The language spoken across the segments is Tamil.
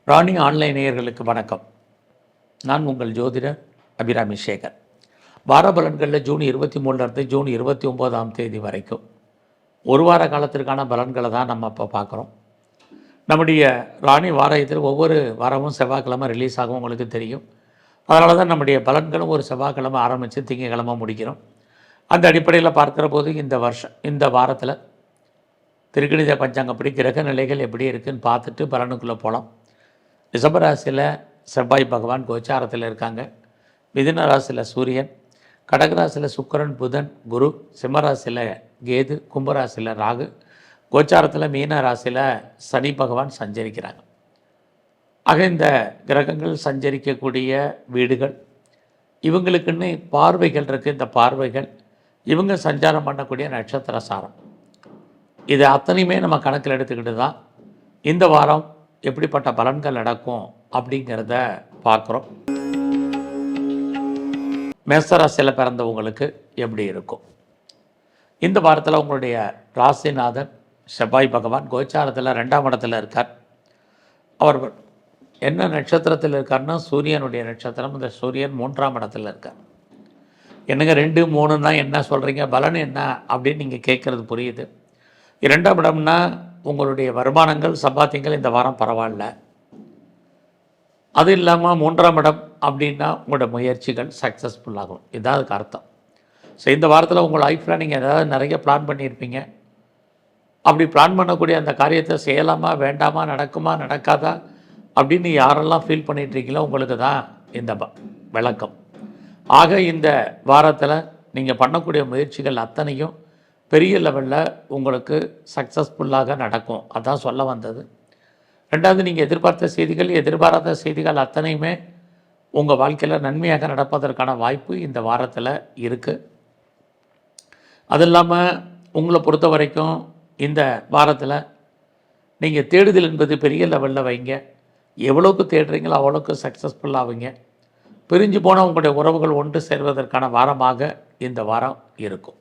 ராணி ஆன்லைன் நேயர்களுக்கு வணக்கம். நான் உங்கள் ஜோதிடர் அபிராமி சேகர். வார பலன்களில் ஜூன் 23 ஜூன் 29 வரைக்கும் ஒரு வார காலத்திற்கான பலன்களை தான் நம்ம இப்போ பார்க்குறோம். நம்முடைய ராணி வார இதழ் ஒவ்வொரு வாரமும் செவ்வாய்க்கிழமை ரிலீஸ் ஆகும், உங்களுக்கு தெரியும். அதனால தான் நம்முடைய பலன்களும் ஒரு செவ்வாய்க்கிழமை ஆரம்பித்து திங்கக்கிழமை முடிக்கிறோம். அந்த அடிப்படையில் பார்க்குற போது இந்த வாரத்தில் திருக்கணித பஞ்சாங்கப்படி கிரக நிலைகள் எப்படி இருக்குதுன்னு பார்த்துட்டு பலனுக்குள்ளே போகலாம். ரிஷபராசியில் செவ்வாய் பகவான் கோச்சாரத்தில் இருக்காங்க. மிதுன ராசியில் சூரியன், கடகராசியில் சுக்கிரன், புதன், குரு, சிம்மராசியில் கேது, கும்பராசியில் ராகு, கோச்சாரத்தில் மீன ராசியில் சனி பகவான் சஞ்சரிக்கிறாங்க. ஆக இந்த கிரகங்கள் சஞ்சரிக்கக்கூடிய வீடுகள், இவங்களுக்குன்னு பார்வைகள் இருக்குது. இந்த பார்வைகள் இவங்க சஞ்சாரம் பண்ணக்கூடிய நட்சத்திர சாரம், இது அத்தனையுமே நம்ம கணக்கில் எடுத்துக்கிட்டு தான் இந்த வாரம் எப்படிப்பட்ட பலன்கள் நடக்கும் அப்படிங்கிறத பார்க்குறோம். மேசராசியில் பிறந்தவங்களுக்கு எப்படி இருக்கும்? இந்த வாரத்தில் உங்களுடைய ராசிநாதன் செவ்வாய் பகவான் கோச்சாரத்தில் 2ஆம் இடத்துல இருக்கார். அவர் என்ன நட்சத்திரத்தில் இருக்கார்னா சூரியனுடைய நட்சத்திரம். இந்த சூரியன் 3ஆம் இடத்துல இருக்கார். என்னங்க 2, 3ன்னா என்ன சொல்கிறீங்க, பலன் என்ன அப்படின்னு நீங்கள் கேட்குறது புரியுது. 2ஆம் இடம்னா உங்களுடைய வருமானங்கள், சம்பாத்தியங்கள் இந்த வாரம் பரவாயில்ல. அது இல்லாமல் 3ஆம் இடம் அப்படின்னா உங்களோட முயற்சிகள் சக்ஸஸ்ஃபுல்லாகும், இதான் அதுக்கு அர்த்தம். ஸோ இந்த வாரத்தில் உங்கள் லைஃப்பில் நீங்கள் ஏதாவது நிறைய பிளான் பண்ணியிருப்பீங்க. அப்படி பிளான் பண்ணக்கூடிய அந்த காரியத்தை செய்யலாமா வேண்டாமா, நடக்குமா நடக்காதா அப்படின்னு யாரெல்லாம் ஃபீல் பண்ணிகிட்ருக்கீங்களோ உங்களுக்கு தான் இந்த விளக்கம். ஆக இந்த வாரத்தில் நீங்கள் பண்ணக்கூடிய முயற்சிகள் அத்தனையும் பெரிய லெவலில் உங்களுக்கு சக்ஸஸ்ஃபுல்லாக நடக்கும், அதான் சொல்ல வந்தது. 2வது, நீங்கள் எதிர்பார்த்த செய்திகள், எதிர்பாராத செய்திகள் அத்தனையுமே உங்கள் வாழ்க்கையில் நன்மையாக நடப்பதற்கான வாய்ப்பு இந்த வாரத்தில் இருக்குது. அது இல்லாமல் உங்களை பொறுத்த வரைக்கும் இந்த வாரத்தில் நீங்கள் தேடுதல் என்பது பெரிய லெவலில் வைங்க. எவ்வளோக்கு தேடுறீங்களோ அவ்வளோக்கு சக்ஸஸ்ஃபுல்லாகுங்க. பிரிஞ்சு போனால் உங்களுடைய உறவுகள் ஒன்று சேர்வதற்கான வாரமாக இந்த வாரம் இருக்கும்.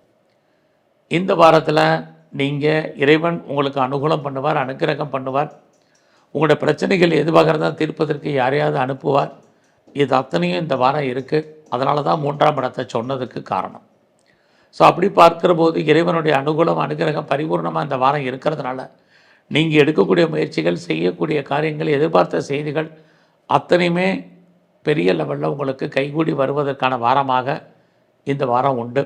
இந்த வாரத்தில் நீங்கள் இறைவன் உங்களுக்கு அனுகூலம் பண்ணுவார், அனுக்கிரகம் பண்ணுவார். உங்களுடைய பிரச்சனைகள் எதுவாக இருந்தால் தீர்ப்பதற்கு யாரையாவது அனுப்புவார். இது அத்தனையும் இந்த வாரம் இருக்குது. அதனால தான் 3ஆம் இடத்தை சொன்னதுக்கு காரணம். ஸோ அப்படி பார்க்குற போது இறைவனுடைய அனுகூலம், அனுக்கிரகம் பரிபூர்ணமாக இந்த வாரம் இருக்கிறதுனால நீங்கள் எடுக்கக்கூடிய முயற்சிகள், செய்யக்கூடிய காரியங்கள், எதிர்பார்த்த செய்திகள் அத்தனையுமே பெரிய லெவலில் உங்களுக்கு கைகூடி வருவதற்கான வாரமாக இந்த வாரம் உண்டு.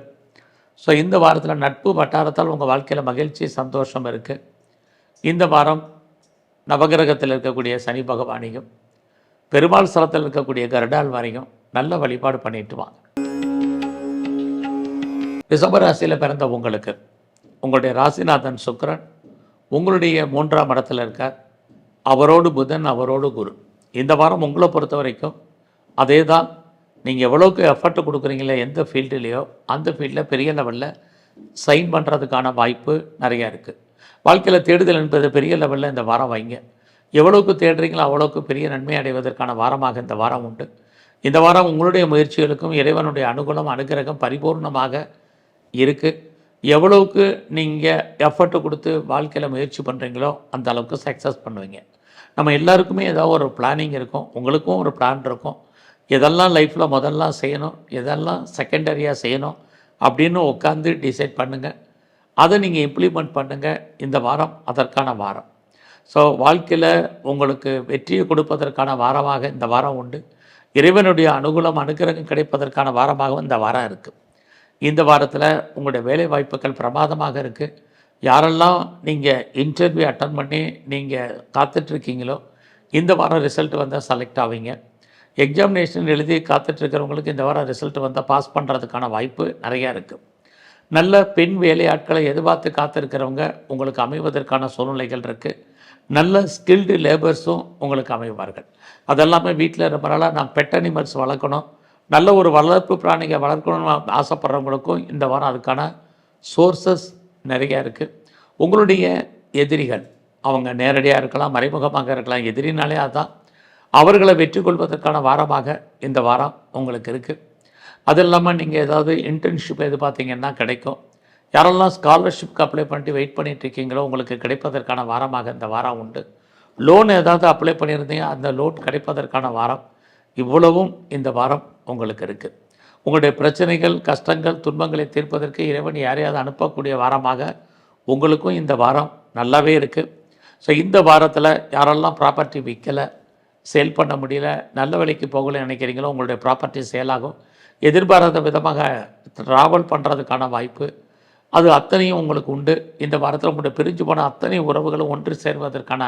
ஸோ இந்த வாரத்தில் நட்பு வட்டாரத்தால் உங்கள் வாழ்க்கையில் மகிழ்ச்சி, சந்தோஷம் இருக்குது. இந்த வாரம் நவகிரகத்தில் இருக்கக்கூடிய சனி பகவானையும், பெருமாள் ஸ்தலத்தில் இருக்கக்கூடிய கருடாழ்வாரையும் நல்ல வழிபாடு பண்ணிட்டு வாங்க. ரிஷபராசியில் பிறந்த உங்களுக்கு உங்களுடைய ராசிநாதன் சுக்கிரன் உங்களுடைய 3ஆம் இடத்துல இருக்கார். அவரோடு புதன், அவரோடு குரு. இந்த வாரம் உங்களை பொறுத்த வரைக்கும் அதே தான். நீங்கள் எவ்வளோக்கு எஃபர்ட் கொடுக்குறீங்களோ எந்த ஃபீல்டுலேயோ அந்த ஃபீல்டில் பெரிய லெவலில் சைன் பண்ணுறதுக்கான வாய்ப்பு நிறையா இருக்குது. வாழ்க்கையில் தேடுதல் என்பது பெரிய லெவலில் இந்த வாரம் வைங்க. எவ்வளோக்கு தேடுறீங்களோ அவ்வளோக்கு பெரிய நன்மை அடைவதற்கான வாரமாக இந்த வாரம் உண்டு. இந்த வாரம் உங்களுடைய முயற்சிகளுக்கும் இறைவனுடைய அனுகூலம், அனுக்கிரகம் பரிபூர்ணமாக இருக்குது. எவ்வளோக்கு நீங்கள் எஃபர்ட் கொடுத்து வாழ்க்கையில் முயற்சி பண்ணுறீங்களோ அந்த அளவுக்கு சக்ஸஸ் பண்ணுவீங்க. நம்ம எல்லாருக்குமே ஏதாவது ஒரு பிளானிங் இருக்கும், உங்களுக்கும் ஒரு பிளான் இருக்கும். எதெல்லாம் லைஃப்பில் முதல்லாம் செய்யணும், எதெல்லாம் செகண்டரியாக செய்யணும் அப்படின்னு உட்காந்து டிசைட் பண்ணுங்கள். அதை நீங்கள் இம்ப்ளிமெண்ட் பண்ணுங்கள். இந்த வாரம் அதற்கான வாரம். ஸோ வாழ்க்கையில் உங்களுக்கு வெற்றியை கொடுப்பதற்கான வாரமாக இந்த வாரம் உண்டு. இறைவனுடைய அனுகூலம், அனுக்கிரகம் கிடைப்பதற்கான வாரமாகவும் இந்த வாரம் இருக்குது. இந்த வாரத்தில் உங்களுடைய வேலை வாய்ப்புகள் பிரமாதமாக இருக்குது. யாரெல்லாம் நீங்கள் இன்டர்வியூ அட்டன் பண்ணி நீங்கள் காத்துட்ருக்கீங்களோ இந்த வாரம் ரிசல்ட் வந்தால் செலக்ட் ஆவீங்க. எக்ஸாமினேஷன் எழுதி காத்துட்ருக்கிறவங்களுக்கு இந்த வாரம் ரிசல்ட் வந்தால் பாஸ் பண்ணுறதுக்கான வாய்ப்பு நிறையா இருக்குது. நல்ல பெண் வேலையாட்களை எதிர்பார்த்து காத்திருக்கிறவங்க உங்களுக்கு அமைவதற்கான சூழ்நிலைகள் இருக்குது. நல்ல ஸ்கில்டு லேபர்ஸும் உங்களுக்கு அமைவார்கள். அதெல்லாமே வீட்டில் ரொம்ப நாளாக நான் பெட் அனிமல்ஸ் வளர்க்கணும், நல்ல ஒரு வளர்ப்பு பிராணிகள் வளர்க்கணும்னு ஆசைப்படுறவங்களுக்கும் இந்த வாரம் அதுக்கான சோர்சஸ் நிறையா இருக்குது. உங்களுடைய எதிரிகள் அவங்க நேரடியாக இருக்கலாம், மறைமுகமாக இருக்கலாம். எதிரினாலே அதுதான். அவர்களை வெற்றி கொள்வதற்கான வாரமாக இந்த வாரம் உங்களுக்கு இருக்குது. அது இல்லாமல் நீங்கள் ஏதாவது இன்டர்ன்ஷிப் எதிர்பார்த்தீங்கன்னா கிடைக்கும். யாரெல்லாம் ஸ்காலர்ஷிப்க்கு அப்ளை பண்ணிட்டு வெயிட் பண்ணிகிட்ருக்கீங்களோ உங்களுக்கு கிடைப்பதற்கான வாரமாக இந்த வாரம் உண்டு. லோன் ஏதாவது அப்ளை பண்ணியிருந்தீங்க, அந்த லோன் கிடைப்பதற்கான வாரம். இவ்வளவும் இந்த வாரம் உங்களுக்கு இருக்குது. உங்களுடைய பிரச்சனைகள், கஷ்டங்கள், துன்பங்களை தீர்ப்பதற்கு இறைவன் யாரையாவது அனுப்பக்கூடிய வாரமாக உங்களுக்கும் இந்த வாரம் நல்லாவே இருக்குது. ஸோ இந்த வாரத்தில் யாரெல்லாம் ப்ராப்பர்ட்டி விற்கலை, சேல் பண்ண முடியல, நல்ல விலைக்கு போகலன்னு நினைக்கிறீங்களோ உங்களுடைய ப்ராப்பர்ட்டி சேலாகும். எதிர்பாராத விதமாக ட்ராவல் பண்ணுறதுக்கான வாய்ப்பு அது அத்தனையும் உங்களுக்கு உண்டு. இந்த வாரத்தில் உங்களுடைய பிரிஞ்சு போன அத்தனை உறவுகளும் ஒன்று சேர்வதற்கான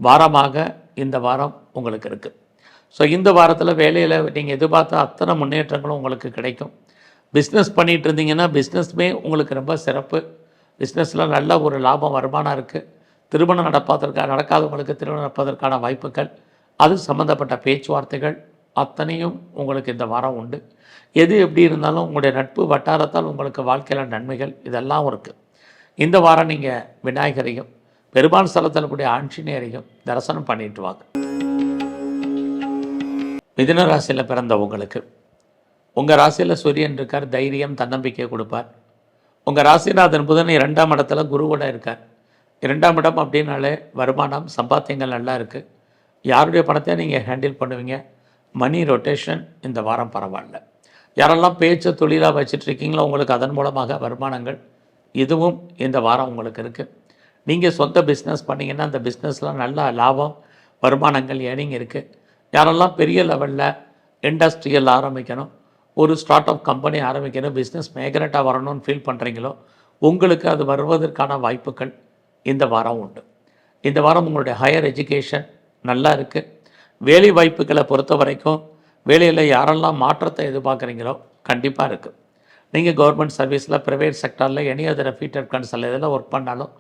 வாரமாக இந்த வாரம் உங்களுக்கு இருக்குது. ஸோ இந்த வாரத்தில் வேலையில் நீங்கள் எதிர்பார்த்த அத்தனை முன்னேற்றங்களும் உங்களுக்கு கிடைக்கும். பிஸ்னஸ் பண்ணிகிட்டு இருந்தீங்கன்னா பிஸ்னஸ்மே உங்களுக்கு ரொம்ப சிறப்பு. பிஸ்னஸில் நல்ல ஒரு லாபம் வருமானம் இருக்குது. திருமணம் நடக்காதவங்களுக்கு திருமணம் நடப்பதற்கான வாய்ப்புகள், அது சம்மந்தப்பட்ட பேச்சுவார்த்தைகள் அத்தனையும் உங்களுக்கு இந்த வாரம் உண்டு. எது எப்படி இருந்தாலும் உங்களுடைய நட்பு வட்டாரத்தால் உங்களுக்கு வாழ்க்கையில் நன்மைகள் இதெல்லாம் இருக்குது. இந்த வாரம் நீங்கள் விநாயகரையும் பெருமாள் ஸ்தலத்தில் கூடிய ஆஞ்சநேயரையும் தரிசனம் பண்ணிட்டு வாங்க. மிதுன ராசியில் பிறந்த உங்களுக்கு, உங்கள் ராசியில் சூரியன் இருக்கார், தைரியம் தன்னம்பிக்கை கொடுப்பார். உங்கள் ராசிநாதன் புதன் 2ஆம் இடத்துல குருவோட இருக்கார். 2ஆம் இடம் அப்படின்னாலே வருமானம், சம்பாத்தியங்கள் நல்லா இருக்குது. யாருடைய பணத்தை நீங்கள் ஹேண்டில் பண்ணுவீங்க. மணி ரொட்டேஷன் இந்த வாரம் பரவாயில்ல. யாரெல்லாம் பேச்சை தொழிலாக வச்சிட்ருக்கீங்களோ உங்களுக்கு அதன் மூலமாக வருமானங்கள் இதுவும் இந்த வாரம் உங்களுக்கு இருக்குது. நீங்கள் சொந்த பிஸ்னஸ் பண்ணிங்கன்னா அந்த பிஸ்னஸில் நல்ல லாபம், வருமானங்கள் ஏர்னிங் இருக்குது. யாரெல்லாம் பெரிய லெவலில் இண்டஸ்ட்ரியல் ஆரம்பிக்கணும், ஒரு ஸ்டார்ட் அப் கம்பெனி ஆரம்பிக்கணும், பிஸ்னஸ் மேக்னட்டாக வரணும்னு ஃபீல் பண்ணுறீங்களோ உங்களுக்கு அது வருவதற்கான வாய்ப்புகள் இந்த வாரம் உண்டு. இந்த வாரம் உங்களுடைய ஹையர் எஜுகேஷன் நல்லா இருக்குது. வேலை வாய்ப்புகளை பொறுத்த வரைக்கும் வேலையில் யாரெல்லாம் மாற்றத்தை எதிர்பார்க்குறீங்களோ கண்டிப்பாக இருக்குது. நீங்கள் கவர்மெண்ட் சர்வீஸில், ப்ரைவேட் செக்டாரில், எனி அதர் ரெப்யூட்டட் கன்சல் இதெல்லாம் ஒர்க் பண்ணாலும்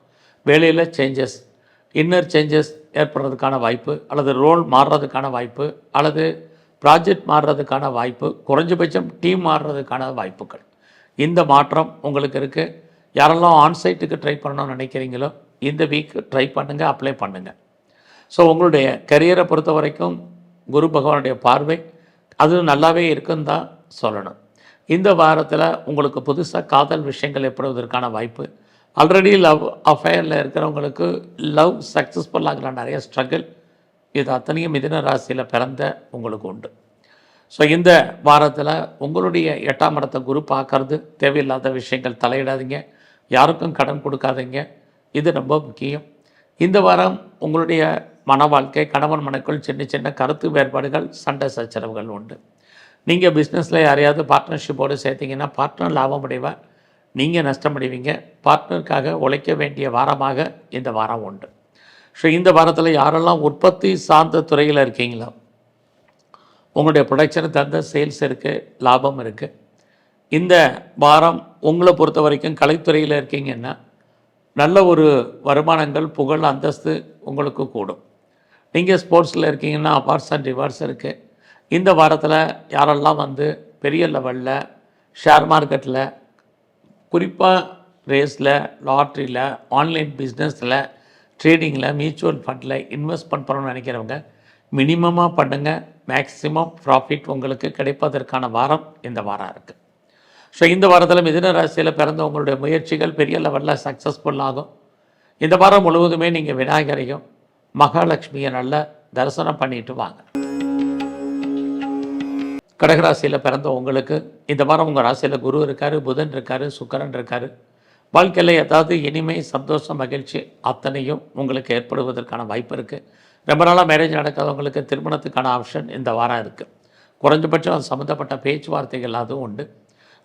வேலையில் சேஞ்சஸ், இன்னர் சேஞ்சஸ் ஏற்படுறதுக்கான வாய்ப்பு, அல்லது ரோல் மாறுறதுக்கான வாய்ப்பு, அல்லது ப்ராஜெக்ட் மாறுறதுக்கான வாய்ப்பு, குறைஞ்சபட்சம் டீம் மாறுறதுக்கான வாய்ப்புகள் இந்த மாற்றம் உங்களுக்கு இருக்குது. யாரெல்லாம் ஆன்சைட்டுக்கு ட்ரை பண்ணணும்னு நினைக்கிறீங்களோ இந்த வீக் ட்ரை பண்ணுங்கள், அப்ளை பண்ணுங்கள். ஸோ உங்களுடைய கரியரை பொறுத்த வரைக்கும் குரு பகவானுடைய பார்வை அது நல்லாவே இருக்குன்னு தான் சொல்லணும். இந்த வாரத்தில் உங்களுக்கு புதுசாக காதல் விஷயங்கள் ஏற்படுவதற்கான வாய்ப்பு. ஆல்ரெடி லவ் அஃபேரில் இருக்கிறவங்களுக்கு லவ் சக்ஸஸ்ஃபுல் ஆகலாம், நிறைய ஸ்ட்ரகிள் இது அத்தனையும் மிதுன ராசியில் பிறந்த உங்களுக்கு உண்டு. ஸோ இந்த வாரத்தில் உங்களுடைய 8ஆம் இடத்தை குரு பார்க்கறது, தேவையில்லாத விஷயங்கள் தலையிடாதீங்க, யாருக்கும் கடன் கொடுக்காதீங்க, இது ரொம்ப முக்கியம். இந்த வாரம் உங்களுடைய மன வாழ்க்கை, கணவன் மனைக்குள் சின்ன சின்ன கருத்து வேறுபாடுகள், சண்டை சச்சரவுகள் உண்டு. நீங்கள் பிஸ்னஸில் யாரையாவது பார்ட்னர்ஷிப்போடு சேர்த்திங்கன்னா பார்ட்னர் லாபம் அடைவார், நீங்கள் நஷ்டமடைவீங்க. பார்ட்னருக்காக உழைக்க வேண்டிய வாரமாக இந்த வாரம் உண்டு. ஸோ இந்த வாரத்தில் யாரெல்லாம் உற்பத்தி சார்ந்த துறையில் இருக்கீங்களோ உங்களுடைய ப்ரொடக்ஷனை தகுந்த சேல்ஸ் இருக்குது, லாபம் இருக்குது. இந்த வாரம் உங்களை பொறுத்த வரைக்கும் கலைத்துறையில் இருக்கீங்கன்னா நல்ல ஒரு வருமானங்கள், புகழ், அந்தஸ்து உங்களுக்கு கூடும். நீங்கள் ஸ்போர்ட்ஸில் இருக்கீங்கன்னா அவார்ட்ஸ் அண்ட் ரிவார்ட்ஸ் இருக்குது. இந்த வாரத்தில் யாரெல்லாம் பெரிய லெவலில் ஷேர் மார்க்கெட்டில், குறிப்பாக ரேஸில், லாட்ரியில், ஆன்லைன் பிஸ்னஸில், ட்ரேடிங்கில், மியூச்சுவல் ஃபண்டில் இன்வெஸ்ட்மெண்ட் பண்ணணும்னு நினைக்கிறவங்க மினிமமாக பண்ணுங்கள். மேக்ஸிமம் ப்ராஃபிட் உங்களுக்கு கிடைப்பதற்கான வாரம் இந்த வாரம் இருக்குது. ஸோ இந்த வாரத்தில் மிதுன ராசியில் பிறந்த உங்களுடைய முயற்சிகள் பெரிய லெவலில் சக்ஸஸ்ஃபுல் ஆகும். இந்த வாரம் முழுவதுமே நீங்கள் விநாயகரையும் மகாலட்சுமியை நல்ல தரிசனம் பண்ணிட்டு வாங்க. கடகராசியில் பிறந்த உங்களுக்கு இந்த வாரம் உங்கள் ராசியில் குரு இருக்கார், புதன் இருக்கார், சுக்கிரன் இருக்கார். வாழ்க்கையில் ஏதாவது இனிமை, சந்தோஷம், மகிழ்ச்சி அத்தனையும் உங்களுக்கு ஏற்படுவதற்கான வாய்ப்பு இருக்குது. ரொம்ப நாளாக மேரேஜ் நடக்காதவங்களுக்கு திருமணத்துக்கான ஆப்ஷன் இந்த வாரம் இருக்குது. குறைஞ்சபட்சம் அது சம்மந்தப்பட்ட பேச்சுவார்த்தைகள் அதுவும் உண்டு.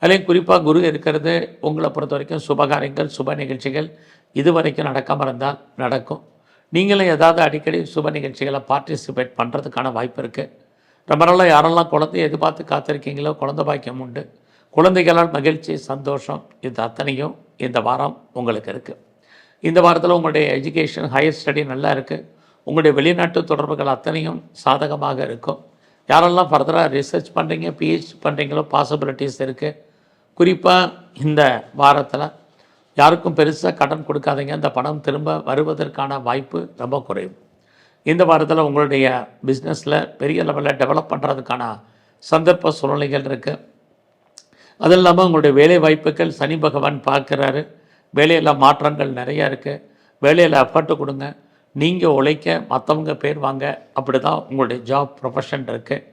அதுலேயும் குறிப்பாக குரு இருக்கிறது உங்களை பொறுத்த வரைக்கும் சுபகாரியங்கள், சுப நிகழ்ச்சிகள் இது வரைக்கும் நடக்காமல் இருந்தால் நடக்கும். நீங்களும் ஏதாவது அடிக்கடி சுப நிகழ்ச்சிகளை பார்ட்டிசிபேட் பண்ணுறதுக்கான வாய்ப்பு இருக்குது. ரொம்ப நாளாக யாரெல்லாம் குழந்தைய எதிர்பார்த்து காத்திருக்கீங்களோ குழந்தை பாக்கியம் உண்டு. குழந்தைகளால் மகிழ்ச்சி, சந்தோஷம் இது அத்தனையும் இந்த வாரம் உங்களுக்கு இருக்குது. இந்த வாரத்தில் உங்களுடைய எஜுகேஷன், ஹையர் ஸ்டடி நல்லா இருக்குது. உங்களுடைய வெளிநாட்டு தொடர்புகள் அத்தனையும் சாதகமாக இருக்கும். யாரெல்லாம் ஃபர்தராக ரிசர்ச் பண்ணுறீங்க, பிஹெச்டி பண்ணுறீங்களோ பாசிபிலிட்டிஸ் இருக்குது. குறிப்பாக இந்த வாரத்தில் யாருக்கும் பெருசாக கடன் கொடுக்காதீங்க, அந்த பணம் திரும்ப வருவதற்கான வாய்ப்பு ரொம்ப குறைவு. இந்த வாரத்தில் உங்களுடைய பிஸ்னஸில் பெரிய லெவலில் டெவலப் பண்ணுறதுக்கான சந்தர்ப்ப சூழ்நிலைகள் இருக்குது. அது இல்லாமல் உங்களுடைய வேலை வாய்ப்புகள் சனி பகவான் பார்க்குறாரு. வேலையில் மாற்றங்கள் நிறையா இருக்குது. வேலையில் எஃபர்ட்டு கொடுங்க. நீங்கள் உழைக்க மற்றவங்க பேர் வாங்க, அப்படி தான் உங்களுடைய ஜாப் ப்ரொஃபஷன் இருக்குது.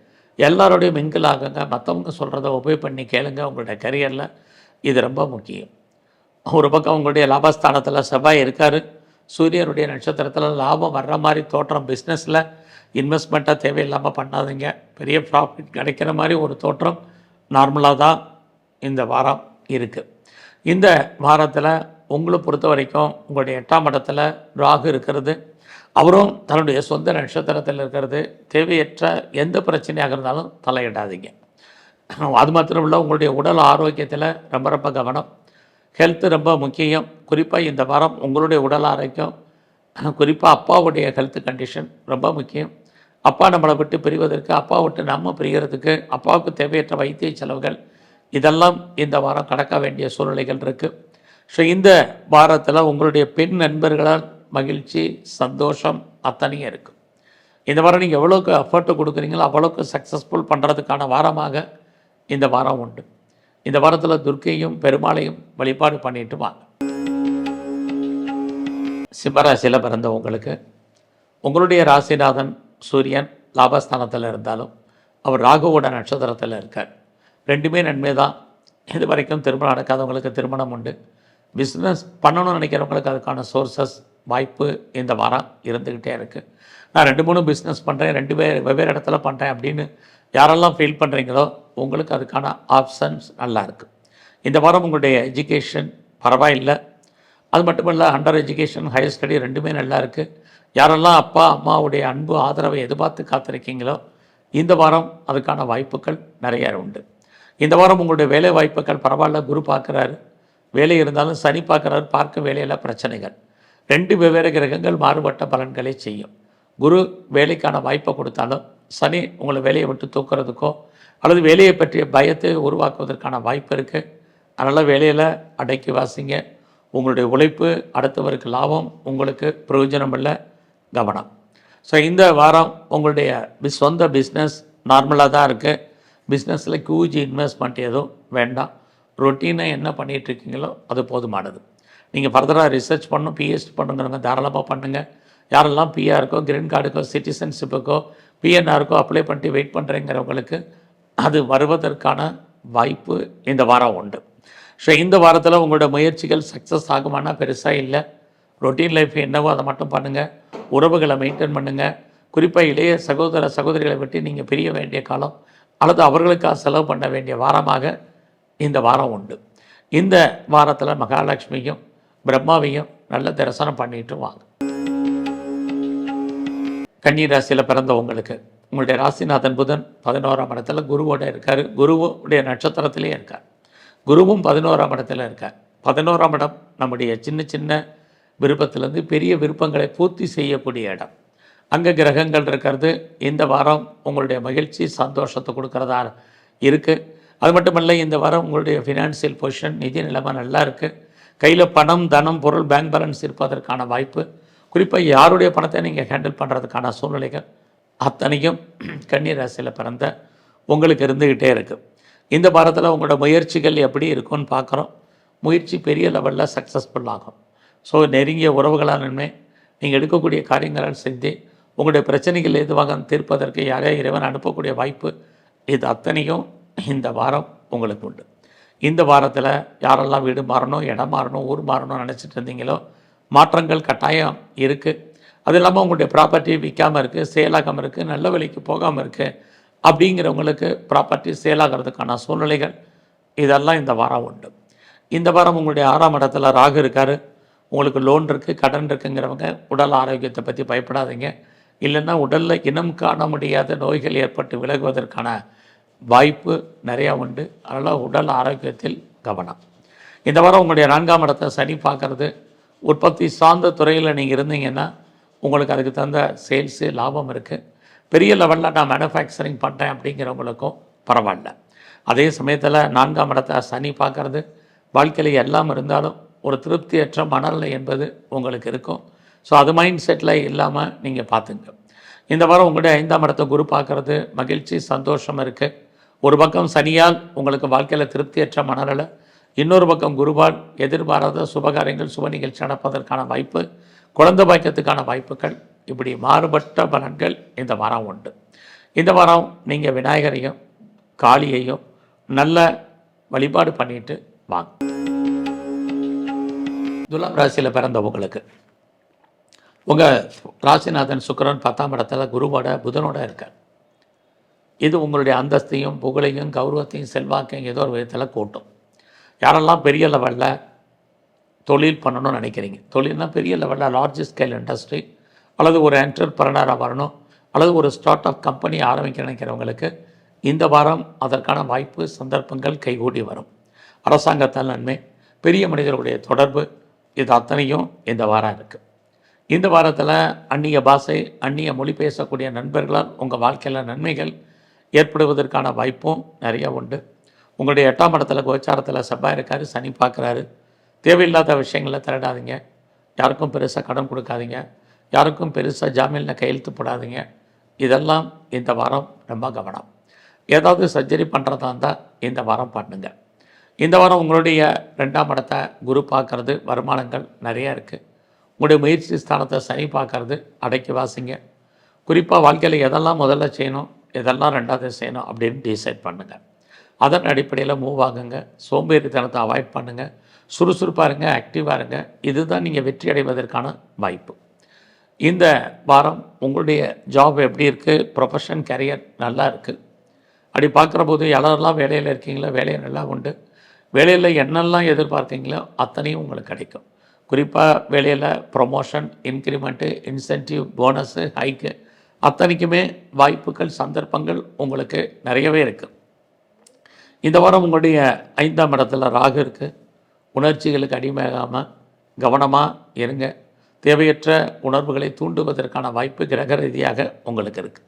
எல்லாரோடையும் மிங்கிள் ஆகுங்க, மற்றவங்க சொல்கிறத ஒபே பண்ணி கேளுங்க. உங்களுடைய கரியரில் இது ரொம்ப முக்கியம். ஒரு பக்கம் உங்களுடைய லாபஸ்தானத்தில் செவ்வாய் இருக்கார். சூரியனுடைய நட்சத்திரத்தில் லாபம் வர்ற மாதிரி தோற்றம். பிஸ்னஸில் இன்வெஸ்ட்மெண்ட்டாக தேவையில்லாமல் பண்ணாதீங்க. பெரிய ப்ராஃபிட் கிடைக்கிற மாதிரி ஒரு தோற்றம் நார்மலாக தான் இந்த வாரம் இருக்குது. இந்த வாரத்தில் உங்களை பொறுத்த வரைக்கும் உங்களுடைய 8ஆம் இடத்துல ராகு இருக்கிறது. அவரும் தன்னுடைய சொந்த நட்சத்திரத்தில் இருக்கிறது. தேவையற்ற எந்த பிரச்சனையாக இருந்தாலும் தலையிடாதீங்க. அது மாத்திரம் இல்லை, உங்களுடைய உடல் ஆரோக்கியத்தில் ரொம்ப ரொம்ப கவனம். ஹெல்த்து ரொம்ப முக்கியம். குறிப்பாக இந்த வாரம் உங்களுடைய உடல் ஆரோக்கியம், குறிப்பாக அப்பாவுடைய ஹெல்த் கண்டிஷன் ரொம்ப முக்கியம். அப்பா நம்மளை விட்டு பிரிவதற்கு, அப்பா விட்டு நம்ம பிரிகிறதுக்கு, அப்பாவுக்கு தேவையற்ற வைத்திய செலவுகள் இதெல்லாம் இந்த வாரம் கடக்க வேண்டிய சூழ்நிலைகள் இருக்குது. ஸோ இந்த வாரத்தில் உங்களுடைய பெண் நண்பர்களால் மகிழ்ச்சி, சந்தோஷம் அத்தனையும் இருக்குது. இந்த வாரம் நீங்கள் எவ்வளோக்கு எஃபர்ட்டு கொடுக்குறீங்களோ அவ்வளோக்கு சக்ஸஸ்ஃபுல் பண்ணுறதுக்கான வாரமாக இந்த வாரம் உண்டு. இந்த வாரத்தில் துர்க்கையும் பெருமாளையும் வழிபாடு பண்ணிட்டு வாங்க. சிம்மராசியில் பிறந்த உங்களுடைய ராசிநாதன் சூரியன் லாபஸ்தானத்தில் இருந்தாலும் அவர் ராகுவோட நட்சத்திரத்தில் இருக்கார். ரெண்டுமே நன்மை தான். இது வரைக்கும் திருமணம் நடக்காதவங்களுக்கு திருமணம் உண்டு. பிஸ்னஸ் பண்ணணும்னு நினைக்கிறவங்களுக்கு அதுக்கான சோர்ஸஸ், வாய்ப்பு இந்த வாரம் இருந்துக்கிட்டே இருக்குது. நான் 2-3 பிஸ்னஸ் பண்ணுறேன், 2 வெவ்வேறு இடத்துல பண்ணுறேன் அப்படின்னு யாரெல்லாம் ஃபீல் பண்ணுறீங்களோ உங்களுக்கு அதுக்கான ஆப்ஷன்ஸ் நல்லா இருக்குது. இந்த வாரம் உங்களுடைய எஜுகேஷன் பரவாயில்லை. அது மட்டும் இல்லை, அண்டர் எஜுகேஷன், ஹையர் ஸ்டடி ரெண்டுமே நல்லா இருக்குது. யாரெல்லாம் அப்பா அம்மாவுடைய அன்பு ஆதரவை எதிர்பார்த்து காத்திருக்கீங்களோ இந்த வாரம் அதுக்கான வாய்ப்புகள் நிறைய உண்டு. இந்த வாரம் உங்களுடைய வேலை வாய்ப்புகள் பரவாயில்ல. குரு பார்க்குறாரு, வேலை இருந்தாலும் சனி பார்க்குறாரு. பார்க்க வேலையில் பிரச்சனைகள். 2 வெவ்வேறு கிரகங்கள் மாறுபட்ட பலன்களை செய்யும். குரு வேலைக்கான வாய்ப்பை கொடுத்தாலும் சனி உங்களை வேலையை விட்டு தூக்குறதுக்கோ அல்லது வேலையை பற்றிய பயத்தை உருவாக்குவதற்கான வாய்ப்பு இருக்குது. அதனால் வேலையில் அடக்கி வாசிங்க. உங்களுடைய உழைப்பு அடுத்தவருக்கு லாபம், உங்களுக்கு பிரயோஜனம் இல்லை, கவனம். ஸோ இந்த வாரம் உங்களுடைய சொந்த பிஸ்னஸ் நார்மலாக தான் இருக்குது. பிஸ்னஸில் ஹியூஜ் இன்வெஸ்ட்மெண்ட் எதுவும் வேண்டாம். ரொட்டீனாக என்ன பண்ணிகிட்ருக்கீங்களோ அது போதுமானது. நீங்கள் ஃபர்தராக ரிசர்ச் பண்ணணும், பிஹெச்டி பண்ணுங்கிறவங்க தாராளமாக பண்ணுங்கள். யாரெல்லாம் பிஆருக்கோ, கிரீன் கார்டுக்கோ, சிட்டிசன்ஷிப்புக்கோ, பிஎன்ஆருக்கோ அப்ளை பண்ணிட்டு வெயிட் பண்ணுறேங்கிறவங்களுக்கு அது வருவதற்கான வாய்ப்பு இந்த வாரம் உண்டு. ஸோ இந்த வாரத்தில் உங்களோட முயற்சிகள் சக்ஸஸ் ஆகுமானா பெருசாக இல்லை. ரொட்டீன் லைஃப் என்னவோ அதை மட்டும் பண்ணுங்கள். உறவுகளை மெயின்டைன் பண்ணுங்கள். குறிப்பாக இளைய சகோதர சகோதரிகளை விட்டு நீங்கள் பிரிய வேண்டிய காலம் அல்லது அவர்களுக்காக செலவு பண்ண வேண்டிய வாரமாக இந்த வாரம் உண்டு. இந்த வாரத்தில் மகாலட்சுமியும் பிரம்மாவையும் நல்ல தரிசனம் பண்ணிட்டு வாங்க. கன்னி ராசியில் பிறந்த உங்களுடைய ராசிநாதன் புதன் 11ஆம் இடத்துல குருவோட இருக்கார். குருவுடைய நட்சத்திரத்திலே இருக்கார். குருவும் 11ஆம் இடத்துல இருக்கார். 11ஆம் இடம் நம்முடைய சின்ன சின்ன விருப்பத்திலேருந்து பெரிய விருப்பங்களை பூர்த்தி செய்யக்கூடிய இடம். அங்கே கிரகங்கள் இருக்கிறது இந்த வாரம் உங்களுடைய மகிழ்ச்சி, சந்தோஷத்தை கொடுக்குறதா இருக்குது. அது மட்டுமல்ல, இந்த வாரம் உங்களுடைய ஃபினான்சியல் பொசிஷன், நிதி நிலைமை நல்லா இருக்குது. கையில் பணம், தனம், பொருள், பேங்க் பேலன்ஸ் இருப்பதற்கான வாய்ப்பு. குறிப்பாக யாருடைய பணத்தை நீங்கள் ஹேண்டில் பண்ணுறதுக்கான சூழ்நிலைகள் அத்தனையும் கன்னி ராசியில் பிறந்த உங்களுக்கு இருந்துக்கிட்டே இருக்குது. இந்த வாரத்தில் உங்களோட முயற்சிகள் எப்படி இருக்குன்னு பார்க்குறோம். முயற்சி பெரிய லெவலில் சக்ஸஸ்ஃபுல் ஆகும். ஸோ நெருங்கிய உறவுகளால் நன்மை. நீங்கள் எடுக்கக்கூடிய காரியங்களால் செஞ்சு உங்களுடைய பிரச்சனைகள் எதுவாக தீர்ப்பதற்கு யாரையா இறைவன் அனுப்பக்கூடிய வாய்ப்பு இது அத்தனையும் இந்த வாரம் உங்களுக்கு உண்டு. இந்த வாரத்தில் யாரெல்லாம் வீடு மாறணும், இடம் மாறணும், ஊர் மாறணும்னு நினச்சிட்டு இருந்தீங்களோ மாற்றங்கள் கட்டாயம் இருக்குது. அது இல்லாமல் உங்களுடைய ப்ராப்பர்ட்டி விற்காமல் இருக்குது, சேலாகாமல் இருக்குது, நல்ல விலைக்கு போகாமல் இருக்குது அப்படிங்கிறவங்களுக்கு ப்ராப்பர்ட்டி சேலாகிறதுக்கான சூழ்நிலைகள் இதெல்லாம் இந்த வாரம் உண்டு. இந்த வாரம் உங்களுடைய 6ஆம் இடத்துல ராகு இருக்கார். உங்களுக்கு லோன் இருக்குது, கடன் இருக்குங்கிறவங்க உடல் ஆரோக்கியத்தை பற்றி பயப்படாதீங்க. இல்லைன்னா உடலில் இனம் காண முடியாத நோய்கள் ஏற்பட்டு விலகுவதற்கான வாய்ப்பு நிறையா உண்டு. அதனால் உடல் ஆரோக்கியத்தில் கவனம். இந்த வாரம் உங்களுடைய 4ஆம் இடத்தை சனி பார்க்குறது. உற்பத்தி சார்ந்த துறையில் நீங்கள் இருந்தீங்கன்னா உங்களுக்கு அதுக்கு தகுந்த சேல்ஸு லாபம் இருக்குது. பெரிய லெவலில் நான் மேனுஃபேக்சரிங் பண்ணுறேன் அப்படிங்கிறவங்களுக்கும் பரவாயில்ல. அதே சமயத்தில் 4ஆம் இடத்தை சனி பார்க்குறது வாழ்க்கையில் எல்லாம் இருந்தாலும் ஒரு திருப்தியற்ற மனநிலை என்பது உங்களுக்கு இருக்கும். ஸோ அது மைண்ட் செட்டில் இல்லாமல் நீங்கள் பார்த்துங்க. இந்த வாரம் உங்களுடைய 5ஆம் இடத்தை குரு பார்க்குறது மகிழ்ச்சி, சந்தோஷம் இருக்குது. ஒரு பக்கம் சனியால் உங்களுக்கு வாழ்க்கையில் திருப்தியற்ற மனநிலை, இன்னொரு பக்கம் குருவால் எதிர்பாராத சுபகாரியங்கள், சுப நிகழ்ச்சி நடப்பதற்கான வாய்ப்பு. குழந்தை பாக்கியத்துக்கான வாய்ப்புகள், இப்படி மாறுபட்ட பலன்கள் இந்த வாரம் உண்டு. இந்த வாரம் நீங்கள் விநாயகரையும் காளியையும் நல்ல வழிபாடு பண்ணிட்டு வாங்க. துலாம் ராசியில் பிறந்தவங்களுக்கு உங்கள் ராசிநாதன் சுக்கிரன் 10ஆம் இடத்துல குருவோட புதனோட இருக்கார். இது உங்களுடைய அந்தஸ்தையும் புகழையும் கௌரவத்தையும் செல்வாக்கையும் ஏதோ ஒரு விதத்தில் கூட்டும். யாரெல்லாம் பெரிய லெவலில் தொழில் பண்ணணும்னு நினைக்கிறீங்க, தொழில்னா பெரிய லெவலில் லார்ஜ் ஸ்கேல் இண்டஸ்ட்ரி அல்லது ஒரு என்டர்பிரனராக வரணும் அல்லது ஒரு ஸ்டார்ட் அப் கம்பெனி ஆரம்பிக்க நினைக்கிறவங்களுக்கு இந்த வாரம் அதற்கான வாய்ப்பு சந்தர்ப்பங்கள் கைகூடி வரும். அரசாங்கத்தால் நன்மை, பெரிய மனிதர்களுடைய தொடர்பு, இது அத்தனையும் இந்த வாரம் இருக்குது. இந்த வாரத்தில் அந்நிய பாஷை, அந்நிய மொழி பேசக்கூடிய நண்பர்களால் உங்கள் வாழ்க்கையில் நன்மைகள் ஏற்படுவதற்கான வாய்ப்பும் நிறையா உண்டு. உங்களுடைய 8ஆம் இடத்துல கோச்சாரத்தில் செவ்வாய் இருக்கார், சனி பார்க்குறாரு. தேவையில்லாத விஷயங்களை திரடாதீங்க, யாருக்கும் பெருசாக கடன் கொடுக்காதீங்க, யாருக்கும் பெருசாக ஜாமீனில் கையெழுத்து போடாதீங்க. இதெல்லாம் இந்த வாரம் ரொம்ப கவனம். ஏதாவது சர்ஜரி பண்ணுறதா இருந்தால் இந்த வாரம் பண்ணுங்க. இந்த வாரம் உங்களுடைய 2ஆம் இடத்தை குரு பார்க்கறது, வருமானங்கள் நிறையா இருக்குது. உங்களுடைய முயற்சி ஸ்தானத்தை சனி பார்க்கறது, அடக்கி வாசிங்க. குறிப்பாக வாழ்க்கையில் எதெல்லாம் முதல்ல செய்யணும், எதெல்லாம் 2வது செய்யணும் அப்படின்னு டிசைட் பண்ணுங்கள். அதன் அடிப்படையில் மூவ் ஆகுங்க. சோம்பேறித்தனத்தை அவாய்ட் பண்ணுங்கள். சுறுசுறுப்பாக இருங்க, ஆக்டிவாக இருங்க. இதுதான் நீங்கள் வெற்றி அடைவதற்கான வாய்ப்பு. இந்த வாரம் உங்களுடைய ஜாப் எப்படி இருக்குது, ப்ரொஃபஷன், கரியர் நல்லா இருக்குது. அப்படி பார்க்குற போது யாரெல்லாம் வேலையில் இருக்கீங்களோ வேலையை நல்லா உண்டு. வேலையில் என்னெல்லாம் எதிர்பார்க்கீங்களோ அத்தனையும் உங்களுக்கு கிடைக்கும். குறிப்பாக வேலையில் promotion, increment, incentive, bonus, hike அத்தனைக்குமே வாய்ப்புகள் சந்தர்ப்பங்கள் உங்களுக்கு நிறையவே இருக்குது. இந்த வாரம் உங்களுடைய 5ஆம் இடத்துல ராகு இருக்குது. உணர்ச்சிகளுக்கு அடிமையாகாமல் கவனமாக இருங்க. தேவையற்ற உணர்வுகளை தூண்டுவதற்கான வாய்ப்பு கிரக ரீதியாக உங்களுக்கு இருக்குது.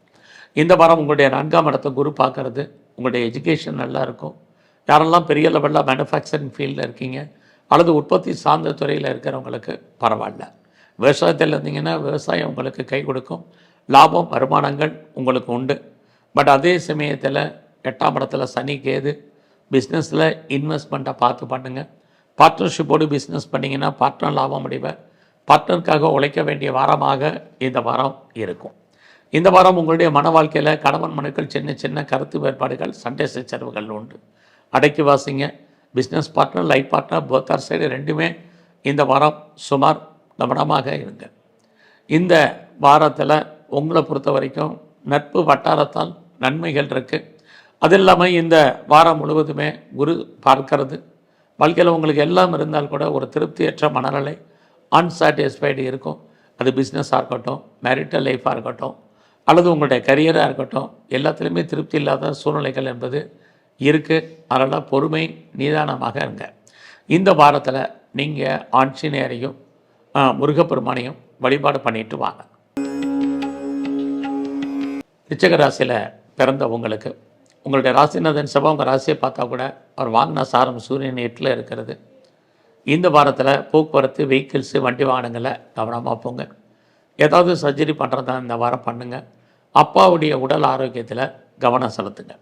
இந்த வாரம் உங்களுடைய 4ஆம் இடத்தை குரு பார்க்கறது, உங்களுடைய எஜுகேஷன் நல்லா இருக்கும். யாரெல்லாம் பெரிய லெவலில் மேனுஃபேக்சரிங் ஃபீல்டில் இருக்கீங்க அல்லது உற்பத்தி சார்ந்த துறையில் இருக்கிறவங்களுக்கு பரவாயில்ல. விவசாயத்தில் இருந்தீங்கன்னா விவசாயம் உங்களுக்கு கை கொடுக்கும். லாபம், வருமானங்கள் உங்களுக்கு உண்டு. பட் அதே சமயத்தில் 8ஆம் இடத்துல சனி கேது, பிஸ்னஸில் இன்வெஸ்ட்மெண்ட்டை பார்த்து பண்ணுங்கள். பார்ட்னர்ஷிப்போடு பிஸ்னஸ் பண்ணிங்கன்னா பார்ட்னர் லாபம் அடைவர். பார்ட்னருக்காக உழைக்க வேண்டிய வாரமாக இந்த வாரம் இருக்கும். இந்த வாரம் உங்களுடைய மன வாழ்க்கையில் கணவன் மனுக்கள் சின்ன சின்ன கருத்து வேறுபாடுகள், சண்டை சச்சரவுகள் உண்டு. அடக்கி வாசிங்க. Business partner, life partner, போத்தார் side ரெண்டுமே இந்த வாரம் சுமார் கவனமாக இருங்க. இந்த வாரத்தில் உங்களை பொறுத்த வரைக்கும் நட்பு வட்டாரத்தால் நன்மைகள் இருக்குது. அது இல்லாமல் இந்த வாரம் முழுவதுமே குரு பார்க்கறது, வாழ்க்கையில் உங்களுக்கு எல்லாம் இருந்தால் கூட ஒரு திருப்தியற்ற மனநிலை, அன்சாட்டிஸ்ஃபைடு இருக்கும். அது பிஸ்னஸாக இருக்கட்டும், மேரிட்டல் லைஃபாக இருக்கட்டும் அல்லது உங்களுடைய கரியராக இருக்கட்டும், எல்லாத்துலேயுமே திருப்தி இல்லாத சூழ்நிலைகள் என்பது இருக்குது. அதனால் பொறுமை, நிதானமாக இருங்க. இந்த வாரத்தில் நீங்கள் ஆஞ்சநேயரையும் முருகப்பெருமானையும் வழிபாடு பண்ணிட்டு வாங்க. விருச்சிக ராசியில் பிறந்த உங்களுக்கு உங்களுடைய ராசிநாதன் செவ்வாய் உங்கள் ராசியை பார்த்தா கூட அவர் வாங்கின சாரம் சூரியன் 8ல் இருக்கிறது. இந்த வாரத்தில் போக்குவரத்து, வெஹிக்கிள்ஸு, வண்டி வாகனங்களை கவனமாக போங்க. ஏதாவது சர்ஜரி பண்ணுறதா இந்த வாரம் பண்ணுங்கள். அப்பாவுடைய உடல் ஆரோக்கியத்தில் கவனம் செலுத்துங்க.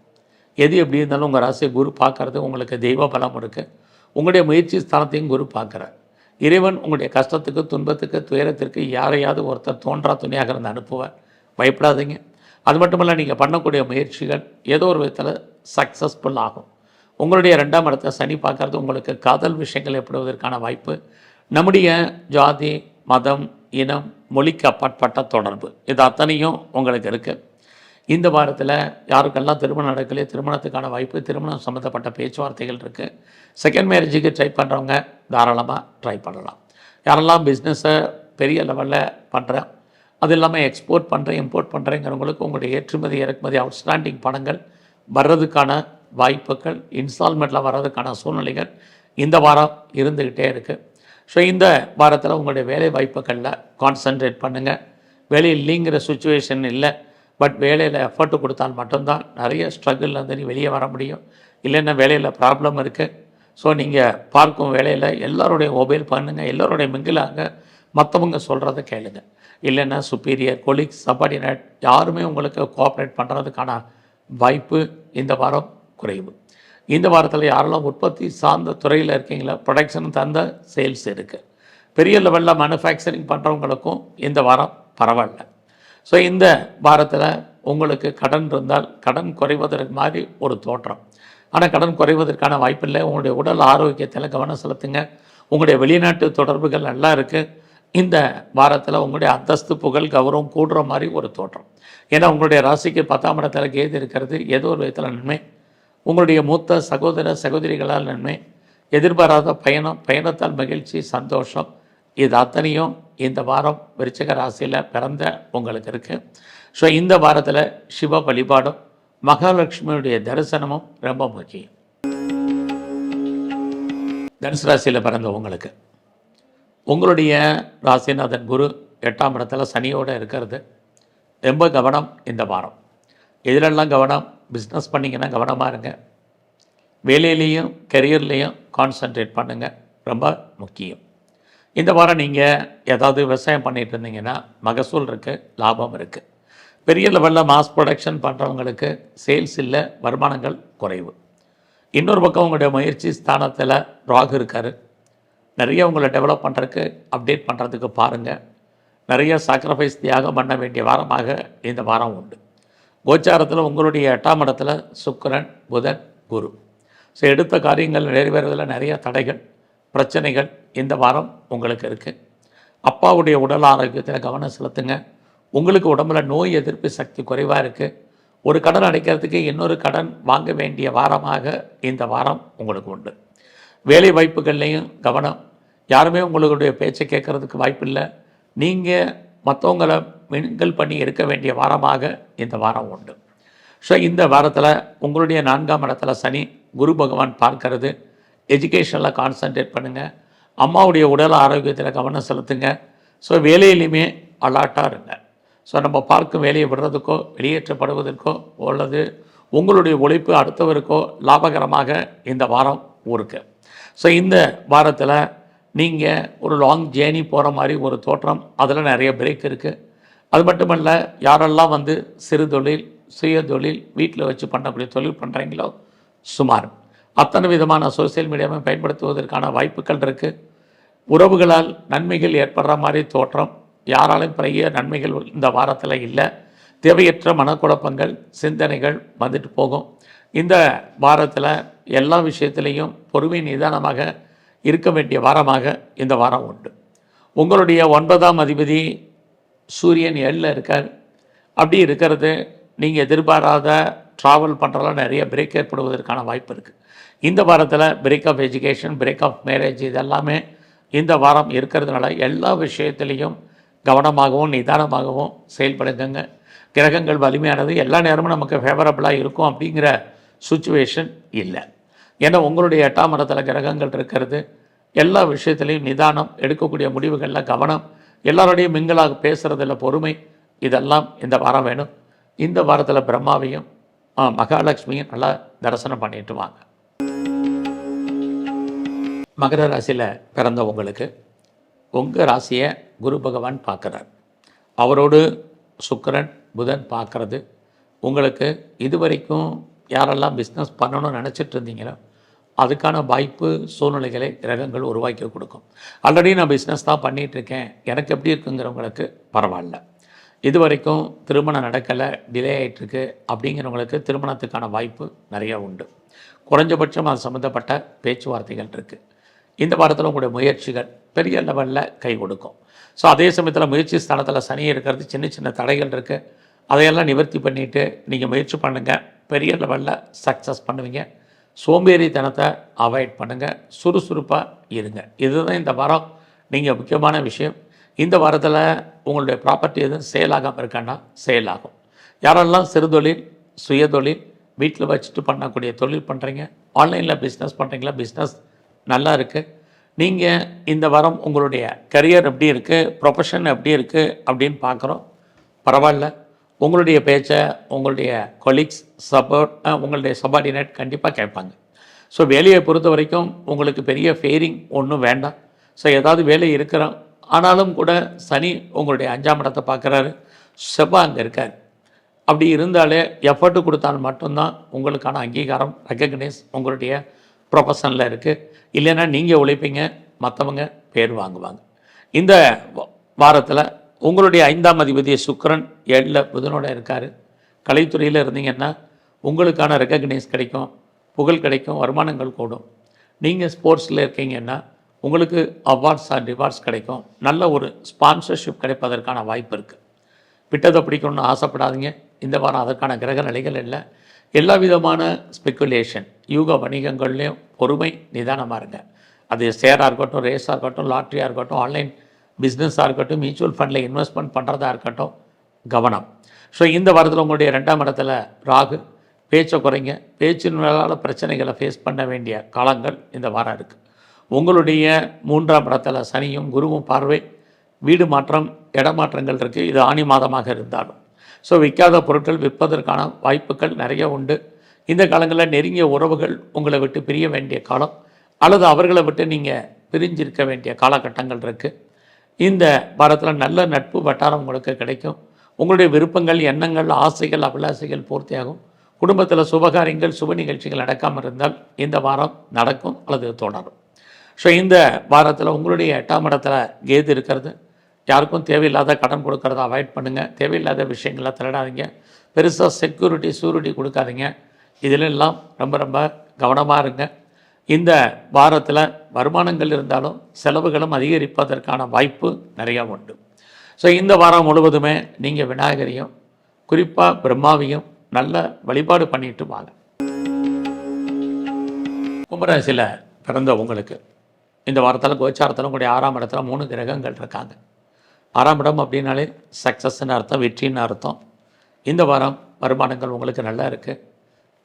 எது எப்படி இருந்தாலும் உங்கள் ராசியை குரு பார்க்கறது, உங்களுக்கு தெய்வ பலம் இருக்குது. உங்களுடைய முயற்சி ஸ்தானத்தையும் குரு பார்க்குறார். இறைவன் உங்களுடைய கஷ்டத்துக்கு, துன்பத்துக்கு, துயரத்திற்கு யாரையாவது ஒருத்தர் தோன்றா துணையாக இருந்து அனுப்புவார். பயப்படாதீங்க. அது மட்டுமல்ல, நீங்கள் பண்ணக்கூடிய முயற்சிகள் ஏதோ ஒரு விதத்தில் சக்ஸஸ்ஃபுல் ஆகும். உங்களுடைய 2ஆம் இடத்தை சனி பார்க்கறது உங்களுக்கு காதல் விஷயங்கள் ஏற்படுவதற்கான வாய்ப்பு. நம்முடைய ஜாதி, மதம், இனம், மொழிக்கு அப்பாற்பட்ட தொடர்பு இது அத்தனையும் உங்களுக்கு இருக்குது. இந்த வாரத்தில் யாருக்கெல்லாம் திருமணம் நடக்கலையே திருமணத்துக்கான வாய்ப்பு, திருமணம் சம்மந்தப்பட்ட பேச்சுவார்த்தைகள் இருக்குது. செகண்ட் மேரேஜுக்கு ட்ரை பண்ணுறவங்க தாராளமாக ட்ரை பண்ணலாம். யாரெல்லாம் பிஸ்னஸை பெரிய லெவலில் பண்ணுறேன், அது இல்லாமல் எக்ஸ்போர்ட் பண்ணுறேன், இம்போர்ட் பண்ணுறேங்கிறவங்களுக்கு உங்களுடைய ஏற்றுமதி இறக்குமதி அவுட்ஸ்டாண்டிங் பணங்கள் வர்றதுக்கான வாய்ப்புகள், இன்ஸ்டால்மெண்ட்டில் வர்றதுக்கான சூழ்நிலைகள் இந்த வாரம் இருந்துக்கிட்டே இருக்குது. ஸோ இந்த வாரத்தில் உங்களுடைய வேலை வாய்ப்புகளில் கான்சன்ட்ரேட் பண்ணுங்கள். வேலை இல்லைங்கிற சுச்சுவேஷன் இல்லை, பட் வேலையில் எஃபர்ட்டு கொடுத்தால் மட்டும்தான் நிறைய ஸ்ட்ரகிள்லேருந்து நீ வெளியே வர முடியும். இல்லைன்னா வேலையில் ப்ராப்ளம் இருக்குது. ஸோ நீங்கள் பார்க்கும் வேலையில் எல்லோருடைய மொபைல் பண்ணுங்கள், எல்லோருடைய மிங்கிலாங்க, மற்றவங்க சொல்கிறத கேளுங்க. இல்லைன்னா சுப்பீரியர், கொலீக்ஸ், சப்பார்டினேட் யாருமே உங்களுக்கு கோஆப்ரேட் பண்ணுறதுக்கான வாய்ப்பு இந்த வாரம் குறைவு. இந்த வாரத்தில் யாரெல்லாம் உற்பத்தி சார்ந்த துறையில் இருக்கீங்களோ, ப்ரொடக்ஷன் தந்த சேல்ஸ் இருக்குது. பெரிய லெவலில் மேனுஃபேக்சரிங் பண்ணுறவங்களுக்கும் இந்த வாரம் பரவாயில்ல. ஸோ இந்த வாரத்தில் உங்களுக்கு கடன் இருந்தால் கடன் குறைவதற்கு மாதிரி ஒரு தோற்றம். ஆனால் கடன் குறைவதற்கான வாய்ப்பில்லை. உங்களுடைய உடல் ஆரோக்கியத்தில் கவனம் செலுத்துங்க. உங்களுடைய வெளிநாட்டு தொடர்புகள் நல்லா இருக்குது. இந்த வாரத்தில் உங்களுடைய அந்தஸ்து புகழ் கௌரவம் கூடுற மாதிரி ஒரு தோற்றம். ஏன்னா உங்களுடைய ராசிக்கு 10ஆம் இடத்துல கேது இருக்கிறது. ஏதோ ஒரு விதத்தில் நன்மை. உங்களுடைய மூத்த சகோதர சகோதரிகளால் நன்மை. எதிர்பாராத பயணத்தால் மகிழ்ச்சி சந்தோஷம். இது அத்தனையும் இந்த வாரம் விருச்சிக ராசியில் பிறந்த உங்களுக்கு இருக்குது. ஸோ இந்த வாரத்தில் சிவ வழிபாடும் மகாலட்சுமியுடைய தரிசனமும் ரொம்ப முக்கியம். தனுசு ராசியில் பிறந்த உங்களுடைய ராசிநாதன் குரு 8ஆம் இடத்துல சனியோடு இருக்கிறது. ரொம்ப கவனம் இந்த வாரம். எதிலெல்லாம் கவனம்? பிஸ்னஸ் பண்ணிங்கன்னா கவனமாக இருங்க. வேலையிலையும் கெரியர்லேயும் கான்சன்ட்ரேட் பண்ணுங்கள், ரொம்ப முக்கியம். இந்த வாரம் நீங்கள் ஏதாவது விவசாயம் பண்ணிகிட்டு இருந்தீங்கன்னா மகசூல் இருக்குது, லாபம் இருக்குது. பெரிய லெவலில் மாஸ் ப்ரொடக்ஷன் பண்ணுறவங்களுக்கு சேல்ஸ் இல்லை, வருமானங்கள் குறைவு. இன்னொரு பக்கம் உங்களுடைய முயற்சி ஸ்தானத்தில் ராகு இருக்கார். நிறைய உங்களை டெவலப் பண்ணுறதுக்கு அப்டேட் பண்ணுறதுக்கு பாருங்கள். நிறைய சாக்ரிஃபைஸ் தியாகம் பண்ண வேண்டிய வாரமாக இந்த வாரம் உண்டு. கோச்சாரத்தில் உங்களுடைய 8ஆம் இடத்துல சுக்கிரன் புதன் குரு. ஸோ எடுத்த காரியங்கள் நிறைவேறதில் நிறைய தடைகள் பிரச்சனைகள் இந்த வாரம் உங்களுக்கு இருக்குது. அப்பாவுடைய உடல் ஆரோக்கியத்தில் கவனம் செலுத்துங்க. உங்களுக்கு உடம்பில் நோய் எதிர்ப்பு சக்தி குறைவாக இருக்குது. ஒரு கடன் அடைக்கிறதுக்கு இன்னொரு கடன் வாங்க வேண்டிய வாரமாக இந்த வாரம் உங்களுக்கு உண்டு. வேலை வாய்ப்புகள்லேயும் கவனம். யாருமே உங்களுடைய பேச்சை கேட்குறதுக்கு வாய்ப்பில்லை. நீங்கள் மற்றவங்களை மின்கள் பண்ணி இருக்க வேண்டிய வாரமாக இந்த வாரம் உண்டு. ஸோ இந்த வாரத்தில் உங்களுடைய 4ஆம் இடத்துல சனி குரு பகவான் பார்க்கறது. எஜுகேஷனில் கான்சன்ட்ரேட் பண்ணுங்கள். அம்மாவுடைய உடல் ஆரோக்கியத்தில் கவனம் செலுத்துங்க. ஸோ வேலையிலையுமே அலாட்டாக இருங்க. ஸோ நம்ம பார்க்கும் வேலையை விடுறதுக்கோ வெளியேற்றப்படுவதற்கோ அல்லது உங்களுடைய உழைப்பு அடுத்தவருக்கோ லாபகரமாக இந்த வாரம் இருக்கு. ஸோ இந்த வாரத்தில் நீங்கள் ஒரு லாங் ஜேர்னி போகிற மாதிரி ஒரு தோற்றம். அதில் நிறைய பிரேக் இருக்குது. அது மட்டுமல்ல, யாரெல்லாம் சிறு தொழில் சுய தொழில் வீட்டில் வச்சு பண்ணக்கூடிய தொழில் பண்ணுறீங்களோ சுமார் அத்தனை விதமான சோசியல் மீடியாவை பயன்படுத்துவதற்கான வாய்ப்புகள் இருக்குது. உறவுகளால் நன்மைகள் ஏற்படுற மாதிரி தோற்றம். யாராலும் பெரிய நன்மைகள் இந்த வாரத்தில் இல்லை. தேவையற்ற மனக்குழப்பங்கள் சிந்தனைகள் வந்துட்டு போகும். இந்த வாரத்தில் எல்லா விஷயத்திலையும் பொறுமை நிதானமாக இருக்க வேண்டிய வாரமாக இந்த வாரம் உண்டு. உங்களுடைய 9ஆம் அதிபதி சூரியன் 7ல் இருக்கார். அப்படி இருக்கிறது நீங்கள் எதிர்பாராத ட்ராவல் பண்ணுறதுலாம் நிறைய பிரேக் ஏற்படுவதற்கான வாய்ப்பு இருக்குது. இந்த வாரத்தில் break of education, break of marriage இதெல்லாமே இந்த வாரம் இருக்கிறதுனால எல்லா விஷயத்துலேயும் கவனமாகவும் நிதானமாகவும் செயல்படுங்க. கிரகங்கள் வலிமையானது. எல்லா நேரமும் நமக்கு ஃபேவரபுளாக இருக்கும் அப்படிங்கிற சுச்சுவேஷன் இல்லை. ஏன்னா உங்களுடைய 8ஆம் இடத்துல கிரகங்கள் இருக்கிறது. எல்லா விஷயத்துலேயும் நிதானம், எடுக்கக்கூடிய முடிவுகளில் கவனம், எல்லாரோடையும் மிங்கலாக பேசுகிறதில் பொறுமை, இதெல்லாம் இந்த வாரம் வேணும். இந்த வாரத்தில் பிரம்மாவையும் மகாலட்சுமியும் நல்லா தரிசனம் பண்ணிட்டு வாங்க. மகர ராசியில் பிறந்த உங்கள் ராசியை குரு பகவான் பார்க்குறார். அவரோடு சுக்கிரன் புதன் பார்க்குறது உங்களுக்கு இதுவரைக்கும் யாரெல்லாம் பிஸ்னஸ் பண்ணணும்னு நினச்சிட்டு இருந்தீங்களோ அதுக்கான வாய்ப்பு சூழ்நிலைகளை கிரகங்கள் உருவாக்கி கொடுக்கும். ஆல்ரெடி நான் பிஸ்னஸ் தான் பண்ணிகிட்ருக்கேன், எனக்கு எப்படி இருக்குங்கிறவங்களுக்கு பரவாயில்ல. இது வரைக்கும் திருமணம் நடக்கலை, டிலே ஆகிட்டுருக்கு அப்படிங்கிறவங்களுக்கு திருமணத்துக்கான வாய்ப்பு நிறையா உண்டு. குறைஞ்சபட்சம் அது சம்மந்தப்பட்ட பேச்சுவார்த்தைகள் இருக்குது. இந்த வாரத்தில் உங்களுடைய முயற்சிகள் பெரிய லெவலில் கை கொடுக்கும். ஸோ அதே சமயத்தில் முயற்சி ஸ்தானத்தில் சனி இருக்கிறது. சின்ன சின்ன தடைகள் இருக்குது. அதையெல்லாம் நிவர்த்தி பண்ணிவிட்டு நீங்கள் முயற்சி பண்ணுங்கள். பெரிய லெவலில் சக்ஸஸ் பண்ணுவீங்க. சோம்பேறித்தனத்தை அவாய்ட் பண்ணுங்கள். சுறுசுறுப்பாக இருங்க. இதுதான் இந்த வாரம் நீங்கள் முக்கியமான விஷயம். இந்த வாரத்தில் உங்களுடைய ப்ராப்பர்ட்டி எதுவும் சேலாகாமல் இருக்கான்னா சேலாகும். யாரெல்லாம் சிறு தொழில் சுய தொழில் வீட்டில் வச்சுட்டு பண்ணக்கூடிய தொழில் பண்ணுறீங்க, ஆன்லைனில் பிஸ்னஸ் பண்ணுறீங்களா, பிஸ்னஸ் நல்லா இருக்குது. நீங்கள் இந்த வாரம் உங்களுடைய கரியர் எப்படி இருக்குது, ப்ரொஃபஷன் எப்படி இருக்குது அப்படின்னு பார்க்குறோம். பரவாயில்ல. உங்களுடைய பேச்சை உங்களுடைய கொலீக்ஸ் உங்களுடைய சபார்டினேட் கண்டிப்பாக கேட்பாங்க. ஸோ வேலையை பொறுத்த வரைக்கும் உங்களுக்கு பெரிய ஃபேரிங் ஒன்றும் வேண்டாம். ஸோ ஏதாவது வேலை இருக்கிறோம் ஆனாலும் கூட சனி உங்களுடைய 5ஆம் இடத்தை பார்க்குறாரு, செவ்வாய் அங்கே இருக்கார். அப்படி இருந்தாலே எஃபர்ட்டு கொடுத்தால் மட்டும்தான் உங்களுக்கான அங்கீகாரம் ரெக்கக்னைஸ் உங்களுடைய ப்ரொஃபஷனில் இருக்குது. இல்லைன்னா நீங்கள் உழைப்பீங்க, மற்றவங்க பேர் வாங்குவாங்க. இந்த வாரத்தில் உங்களுடைய 5ஆம் அதிபதி சுக்கிரன் 7ல் புதனோட இருக்கார். கலைத்துறையில் இருந்தீங்கன்னா உங்களுக்கான ரெக்கக்னைஸ் கிடைக்கும், புகழ் கிடைக்கும், வருமானங்கள் கூடும். நீங்கள் ஸ்போர்ட்ஸில் இருக்கீங்கன்னா உங்களுக்கு அவார்ட்ஸ் ஆர் ரிவார்ட்ஸ் கிடைக்கும், நல்ல ஒரு ஸ்பான்சர்ஷிப் கிடைப்பதற்கான வாய்ப்பு இருக்குது. விட்டதை பிடிக்கணும்னு ஆசைப்படாதீங்க. இந்த வாரம் அதற்கான கிரக நிலைகள் இல்லை. எல்லா விதமான ஸ்பெக்குலேஷன் யூக வணிகங்கள்லேயும் பொறுமை, நிதானமாக இருங்க. அது ஷேராக இருக்கட்டும், ரேஸாக இருக்கட்டும், லாட்ரியாக இருக்கட்டும், ஆன்லைன் பிஸ்னஸாக இருக்கட்டும், மியூச்சுவல் ஃபண்டில் இன்வெஸ்ட்மெண்ட் பண்ணுறதா இருக்கட்டும், கவனம். ஸோ இந்த வாரத்தில் உங்களுடைய 2ஆம் இடத்துல ராகு, பேச்சை குறைங்க. பேச்சினால பிரச்சனைகளை ஃபேஸ் பண்ண வேண்டிய காலங்கள் இந்த வாரம் இருக்குது. உங்களுடைய 3ஆம் இடத்துல சனியும் குருவும் பார்வை, வீடு மாற்றம், இடமாற்றங்கள் இருக்குது. இது ஆணி மாதமாக இருந்தாலும் ஸோ விற்காத பொருட்கள் விற்பதற்கான வாய்ப்புகள் நிறைய உண்டு. இந்த காலங்களில் நெருங்கிய உறவுகள் உங்களை விட்டு பிரிய வேண்டிய காலம், அல்லது அவர்களை விட்டு நீங்கள் பிரிஞ்சிருக்க வேண்டிய காலகட்டங்கள் இருக்குது. இந்த வாரத்தில் நல்ல நட்பு வட்டாரம் உங்களுக்கு கிடைக்கும். உங்களுடைய விருப்பங்கள், எண்ணங்கள், ஆசைகள், அபிலாசைகள் பூர்த்தியாகும். குடும்பத்தில் சுபகாரியங்கள், சுப நிகழ்ச்சிகள் நடக்காமல் இருந்தால் இந்த வாரம் நடக்கும் அல்லது தொடரும். ஸோ இந்த வாரத்தில் உங்களுடைய 8ஆம் இடத்துல கேது இருக்கிறது. யாருக்கும் தேவையில்லாத கடன் கொடுக்கறத அவாய்ட் பண்ணுங்கள். தேவையில்லாத விஷயங்களை திருடாதீங்க. பெருசாக ஷூரிட்டி கொடுக்காதீங்க. இதிலெல்லாம் ரொம்ப ரொம்ப கவனமாக இருங்க. இந்த வாரத்தில் வருமானங்கள் இருந்தாலும் செலவுகளும் அதிகரிப்பதற்கான வாய்ப்பு நிறையா உண்டு. ஸோ இந்த வாரம் முழுவதுமே நீங்கள் விநாயகரையும் குறிப்பாக பிரம்மாவையும் நல்ல வழிபாடு பண்ணிட்டு வாங்க. கும்பராசியில் பிறந்த உங்களுக்கு இந்த வாரத்தில் கோச்சாரத்தில் உங்களுடைய 6ஆம் இடத்துல 3 கிரகங்கள் இருக்காங்க. 6ஆம் இடம் அப்படின்னாலே சக்ஸஸ்ன்னு அர்த்தம், வெற்றின்னு அர்த்தம். இந்த வாரம் வருமானங்கள் உங்களுக்கு நல்லா இருக்குது.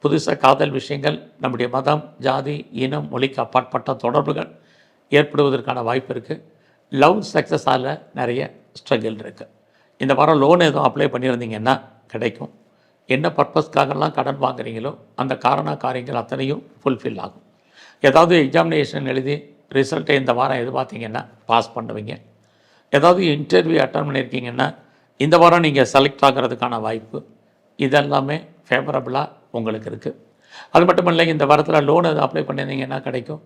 புதுசாக காதல் விஷயங்கள், நம்முடைய மதம், ஜாதி, இனம், மொழிக்கு அப்பாற்பட்ட தொடர்புகள் ஏற்படுவதற்கான வாய்ப்பு இருக்குது. லவ் சக்ஸஸால் நிறைய ஸ்ட்ரகிள் இருக்குது. இந்த வாரம் லோன் எதுவும் அப்ளை பண்ணியிருந்தீங்கன்னா கிடைக்கும். என்ன பர்பஸ்க்காகலாம் கடன் வாங்குறீங்களோ அந்த காரியங்கள் அத்தனையும் ஃபுல்ஃபில் ஆகும். ஏதாவது எக்ஸாமினேஷன் எழுதி ரிசல்ட்டை இந்த வாரம் எதிர்பார்த்தீங்கன்னா பாஸ் பண்ணுவீங்க. ஏதாவது இன்டர்வியூ அட்டன் பண்ணியிருக்கீங்கன்னா இந்த வாரம் நீங்கள் செலக்ட் ஆகிறதுக்கான வாய்ப்பு இதெல்லாமே ஃபேவரபுளாக உங்களுக்கு இருக்குது. அது மட்டும் இல்லை, இந்த வாரத்தில் லோன் எதுவும் அப்ளை பண்ணியிருந்தீங்கன்னா கிடைக்கும்.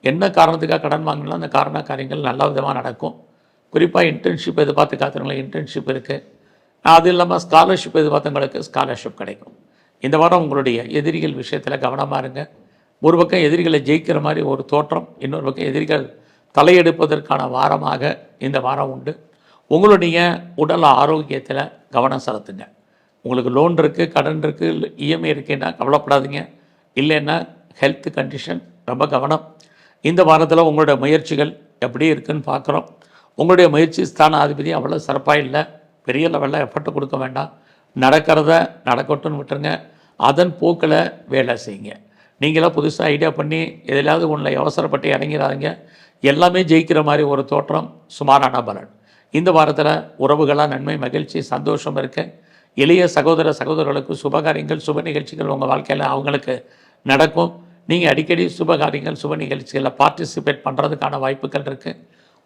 என்ன காரணத்துக்காக கடன் வாங்கினாலும் அந்த காரியங்கள் நல்ல விதமாக நடக்கும். குறிப்பாக இன்டர்ன்ஷிப் எதிர்பார்த்து காத்துறவங்களுக்கு இன்டர்ன்ஷிப் இருக்குது. அது இல்லாமல் ஸ்காலர்ஷிப் எதிர்பார்த்தவங்களுக்கு ஸ்காலர்ஷிப் கிடைக்கும். இந்த வாரம் உங்களுடைய எதிரிகள் விஷயத்தில் கவனமாக இருங்க. ஒரு பக்கம் எதிரிகளை ஜெயிக்கிற மாதிரி ஒரு தோற்றம், இன்னொரு பக்கம் எதிரிகள் தலையெடுப்பதற்கான வாரமாக இந்த வாரம் உண்டு. உங்களுடைய உடல் ஆரோக்கியத்தில் கவனம் செலுத்துங்க. உங்களுக்கு லோன் இருக்குது, கடன் இருக்குது, இஎம்ஐ இருக்குன்னா கவலைப்படாதீங்க. இல்லைன்னா ஹெல்த் கண்டிஷன் ரொம்ப கவனம். இந்த வாரத்தில் உங்களுடைய முயற்சிகள் எப்படி இருக்குதுன்னு பார்க்குறோம். உங்களுடைய முயற்சி ஸ்தானாதிபதி அவ்வளோ சிறப்பாக இல்லை. பெரிய லெவலில் எஃபர்ட் கொடுக்க வேண்டாம். நடக்கிறத நடக்கட்டும்னு விட்டுருங்க. அதன் போக்கில் வேலை செய்யுங்க. நீங்களாம் புதுசாக ஐடியா பண்ணி எதிலாவது ஒன்றில் அவசரப்பட்டு இறங்கிறாங்க. எல்லாமே ஜெயிக்கிற மாதிரி ஒரு தோற்றம், சுமாரான பலன். இந்த வாரத்தில் உறவுகளாக நன்மை, மகிழ்ச்சி, சந்தோஷம் இருக்குது. எளிய சகோதரர்களுக்கு சுபகாரியங்கள், சுப நிகழ்ச்சிகள் உங்கள் வாழ்க்கையில் அவங்களுக்கு நடக்கும். நீங்கள் அடிக்கடி சுபகாரியங்கள், சுப நிகழ்ச்சிகளில் பார்ட்டிசிபேட் பண்ணுறதுக்கான வாய்ப்புகள் இருக்குது.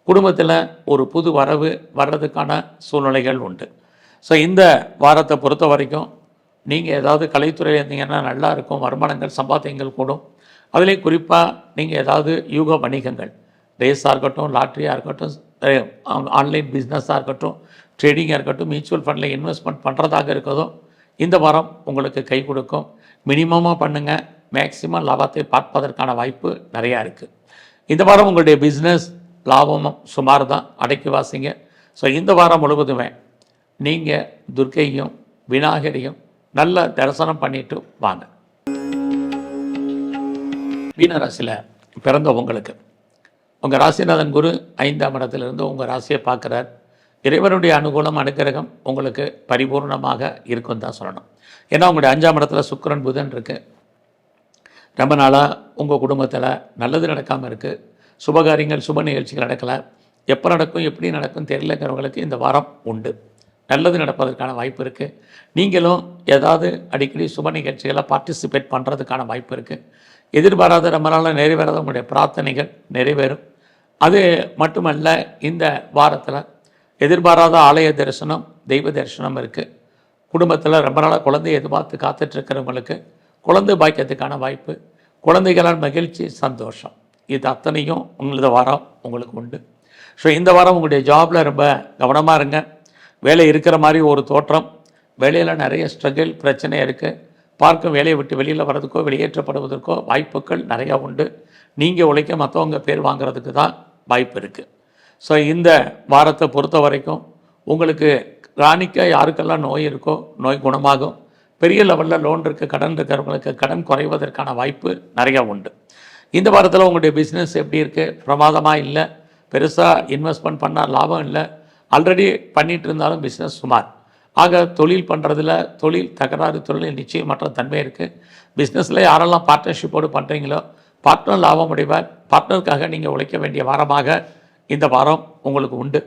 குடும்பத்தில் ஒரு புது வரவு வர்றதுக்கான சூழ்நிலைகள் உண்டு. ஸோ இந்த வாரத்தை பொறுத்த வரைக்கும் நீங்கள் ஏதாவது கலைத்துறையில் இருந்தீங்கன்னா நல்லா இருக்கும். வருமானங்கள், சம்பாத்தியங்கள் கூடும். அதுலேயும் குறிப்பாக நீங்கள் ஏதாவது யூக வணிகங்கள், ரேஸாக இருக்கட்டும், லாட்ரியாக இருக்கட்டும், ஆன்லைன் பிஸ்னஸாக இருக்கட்டும், ட்ரேடிங்காக இருக்கட்டும், மியூச்சுவல் ஃபண்டில் இன்வெஸ்ட்மெண்ட் பண்ணுறதாக இருக்கதும் இந்த வாரம் உங்களுக்கு கை கொடுக்கும். மினிமமாக பண்ணுங்கள். மேக்சிமம் லாபத்தை பார்ப்பதற்கான வாய்ப்பு நிறையா இருக்குது. இந்த வாரம் உங்களுடைய பிஸ்னஸ் லாபமும் சுமார் தான், அடக்கி வாசிங்க. ஸோ இந்த வாரம் முழுவதுமே நீங்கள் துர்க்கையும் விநாயகரையும் நல்ல தரிசனம் பண்ணிட்டு வாங்க. மீனராசியில் பிறந்த உங்களுக்கு உங்கள் ராசிநாதன் குரு 5ஆம் இடத்திலிருந்து உங்கள் ராசியை பார்க்குறார். இறைவனுடைய அனுகூலம், அனுகிரகம் உங்களுக்கு பரிபூர்ணமாக இருக்குன்னு தான் சொல்லணும். ஏன்னா உங்களுடைய 5ஆம் இடத்துல சுக்கிரன் புதன் இருக்குது. ரொம்ப நாளாக உங்கள் குடும்பத்தில் நல்லது நடக்காமல் இருக்குது. சுபகாரியங்கள், சுப நிகழ்ச்சிகள் நடக்கலை. எப்போ நடக்கும், எப்படி நடக்கும் தெரியலங்கிறவங்களுக்கு இந்த வாரம் உண்டு. நல்லது நடப்பதற்கான வாய்ப்பு இருக்குது. நீங்களும் ஏதாவது அடிக்கடி சுப நிகழ்ச்சிகளை பார்ட்டிசிபேட் பண்ணுறதுக்கான வாய்ப்பு இருக்குது. எதிர்பாராத ரொம்ப நாளில் நிறைவேறாத உங்களுடைய பிரார்த்தனைகள் நிறைவேறும். அது மட்டுமல்ல, இந்த வாரத்தில் எதிர்பாராத ஆலய தரிசனம், தெய்வ தரிசனம் இருக்குது. குடும்பத்தில் ரொம்ப நாளாக குழந்தையை எதிர்பார்த்து காத்துட்ருக்கிறவங்களுக்கு குழந்தை பாக்கியத்துக்கான வாய்ப்பு, குழந்தைகளால் மகிழ்ச்சி, சந்தோஷம், இது அத்தனையும் உங்களது வாரம் உங்களுக்கு உண்டு. ஸோ இந்த வாரம் உங்களுடைய ஜாபில் ரொம்ப கவனமாக இருங்க. வேலை இருக்கிற மாதிரி ஒரு தோற்றம், வேலையில் நிறைய ஸ்ட்ரகிள் பிரச்சனை இருக்குது. பார்க்கும் வேலையை விட்டு வெளியில் வர்றதுக்கோ வெளியேற்றப்படுவதற்கோ வாய்ப்புகள் நிறையா உண்டு. நீங்கள் உழைக்க மற்றவங்க பேர் வாங்குறதுக்கு தான் வாய்ப்பு இருக்குது. ஸோ இந்த வாரத்தை பொறுத்த வரைக்கும் உங்களுக்கு கிரானிக்காக யாருக்கெல்லாம் நோய் இருக்கோ நோய் குணமாகும். பெரிய லெவலில் லோன் இருக்குது, கடன் இருக்கிறவங்களுக்கு கடன் குறைவதற்கான வாய்ப்பு நிறையா உண்டு. இந்த வாரத்தில் உங்களுடைய பிஸ்னஸ் எப்படி இருக்குது? பிரமாதமாக இல்லை, பெருசாக இன்வெஸ்ட்மெண்ட் பண்ணால் லாபம் இல்லை, ஆல்ரெடி பண்ணிகிட்டு இருந்தாலும் பிஸ்னஸ் சுமார். ஆக தொழில் பண்ணுறதுல தொழில் தகராறு, தொழில் நிச்சயமற்ற தன்மை இருக்குது. பிஸ்னஸில் யாரெல்லாம் பார்ட்னர்ஷிப்போடு பண்ணுறீங்களோ பார்ட்னர் லாபம் அடைவார். பார்ட்னருக்காக நீங்கள் உழைக்க வேண்டிய வாரமாக இந்த வாரம் உங்களுக்கு உண்டு.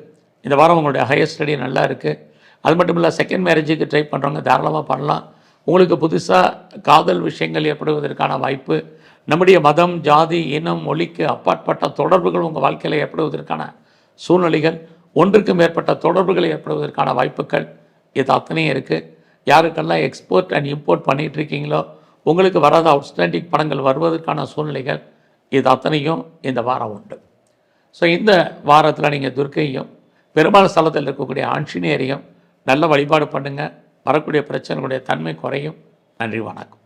இந்த வாரம் உங்களுடைய ஹையர் ஸ்டடி நல்லா இருக்குது. அது மட்டும் இல்லை, செகண்ட் மேரேஜுக்கு ட்ரை பண்ணுறவங்க தாராளமாக பண்ணலாம். உங்களுக்கு புதுசாக காதல் விஷயங்கள் ஏற்படுவதற்கான வாய்ப்பு, நம்முடைய மதம், ஜாதி, இனம், மொழிக்கு அப்பாற்பட்ட தொடர்புகள் உங்கள் வாழ்க்கையில் ஏற்படுவதற்கான சூழ்நிலைகள், ஒன்றுக்கு மேற்பட்ட தொடர்புகள் ஏற்படுவதற்கான வாய்ப்புகள் இது அத்தனையும் இருக்குது. யாருக்கெல்லாம் எக்ஸ்போர்ட் அண்ட் இம்போர்ட் பண்ணிகிட்டு இருக்கீங்களோ உங்களுக்கு வராத அவுட்ஸ்டாண்டிங் பணங்கள் வருவதற்கான சூழ்நிலைகள் இது அத்தனையும் இந்த வாரம் உண்டு. ஸோ இந்த வாரத்தில் நீங்கள் துர்க்கையும் பெருமாள் ஸ்தலத்தில் இருக்கக்கூடிய ஆஞ்சநேயரையும் நல்ல வழிபாடு பண்ணுங்கள். வரக்கூடிய பிரச்சனைகளுடைய தன்மை குறையும். நன்றி, வணக்கம்.